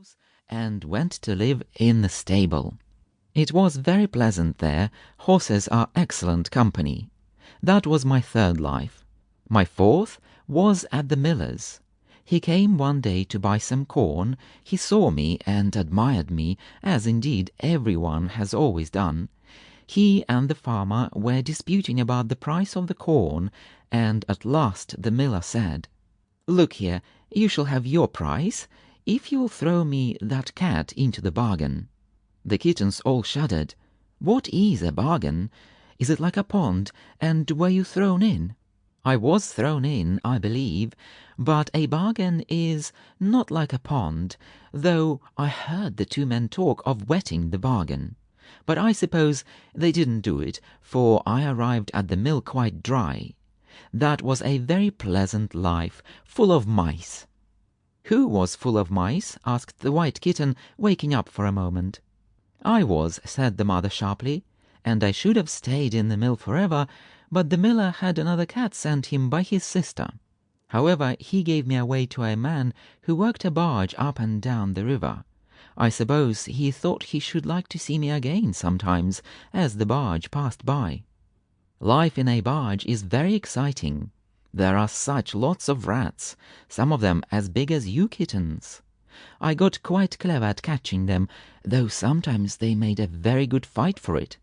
house and went to live in the stable. It was very pleasant there. Horses are excellent company. That was my third life. My fourth was at the miller's. He came one day to buy some corn. He saw me and admired me, as indeed everyone has always done. He and the farmer were disputing about the price of the corn, and at last the miller said, "Look here, you shall have your price, if you'll throw me that cat into the bargain." The kittens all shuddered. "What is a bargain? Is it like a pond, and were you thrown in?" "I was thrown in, I believe, but a bargain is not like a pond, though I heard the two men talk of wetting the bargain. But I suppose they didn't do it, for I arrived at the mill quite dry. That was a very pleasant life, full of mice." "Who was full of mice?" asked the white kitten, waking up for a moment. "I was," said the mother sharply, "and I should have stayed in the mill forever, but the miller had another cat sent him by his sister. However, he gave me away to a man who worked a barge up and down the river. I suppose he thought he should like to see me again sometimes, as the barge passed by. Life in a barge is very exciting. There are such lots of rats, some of them as big as you kittens. I got quite clever at catching them, though sometimes they made a very good fight for it.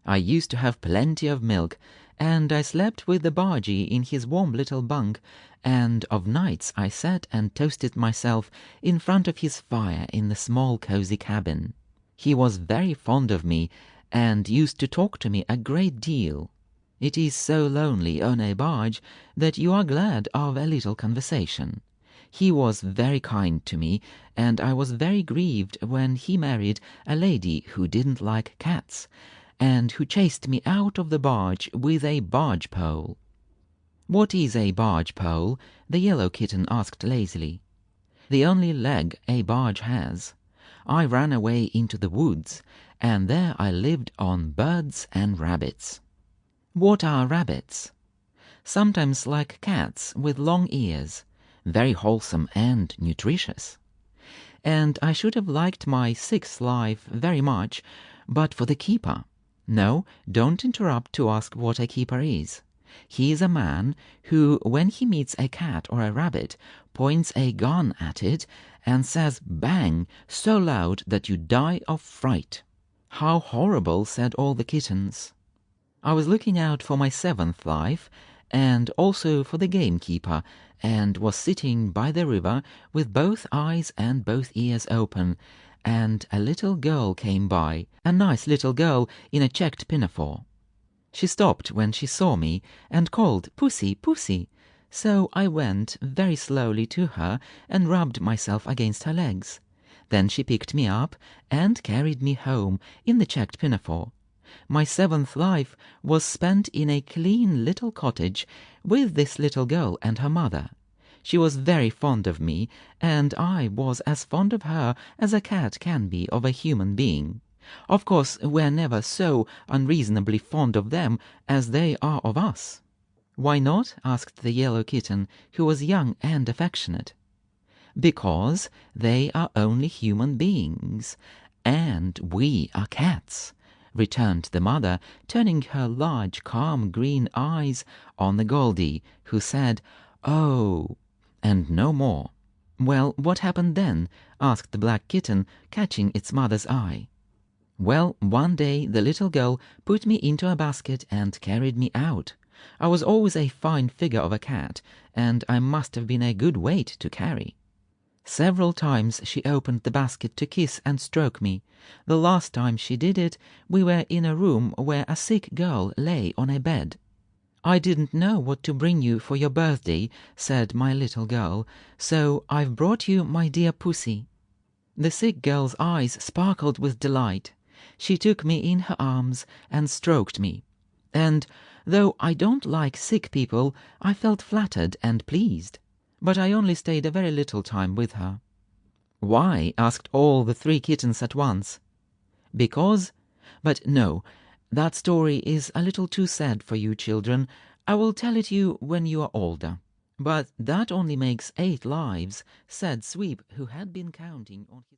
I used to have plenty of milk, and I slept with the bargee in his warm little bunk, and of nights I sat and toasted myself in front of his fire in the small cozy cabin. He was very fond of me, and used to talk to me a great deal. It is so lonely on a barge that you are glad of a little conversation. He was very kind to me, and I was very grieved when he married a lady who didn't like cats, and who chased me out of the barge with a barge pole." "What is a barge pole?" the yellow kitten asked lazily. "The only leg a barge has. I ran away into the woods, and there I lived on birds and rabbits." "What are rabbits?" "Sometimes like cats with long ears, very wholesome and nutritious. And I should have liked my sixth life very much, but for the keeper. No, don't interrupt to ask what a keeper is. He is a man who, when he meets a cat or a rabbit, points a gun at it and says bang so loud that you die of fright." "How horrible," said all the kittens. "I was looking out for my seventh life, and also for the gamekeeper, and was sitting by the river with both eyes and both ears open, and a little girl came by, a nice little girl in a checked pinafore. She stopped when she saw me and called 'Pussy, Pussy,' so I went very slowly to her and rubbed myself against her legs. Then she picked me up and carried me home in the checked pinafore. My seventh life was spent in a clean little cottage with this little girl and her mother. She was very fond of me, and I was as fond of her as a cat can be of a human being. Of course, we're never so unreasonably fond of them as they are of us." "Why not?" asked the yellow kitten, who was young and affectionate. "Because they are only human beings, and we are cats," returned the mother, turning her large, calm green eyes on the Goldie, who said, "Oh," and no more. "Well, what happened then?" asked the black kitten, catching its mother's eye. "Well, one day the little girl put me into a basket and carried me out. I was always a fine figure of a cat, and I must have been a good weight to carry. Several times she opened the basket to kiss and stroke me. The last time she did it, we were in a room where a sick girl lay on a bed. 'I didn't know what to bring you for your birthday,' said my little girl, 'so I've brought you my dear Pussy.' The sick girl's eyes sparkled with delight. She took me in her arms and stroked me. And, though I don't like sick people, I felt flattered and pleased. But I only stayed a very little time with her." "Why?" asked all the three kittens at once. "Because... But no, that story is a little too sad for you children. I will tell it you when you are older." "But that only makes 8 lives," said Sweep, who had been counting on his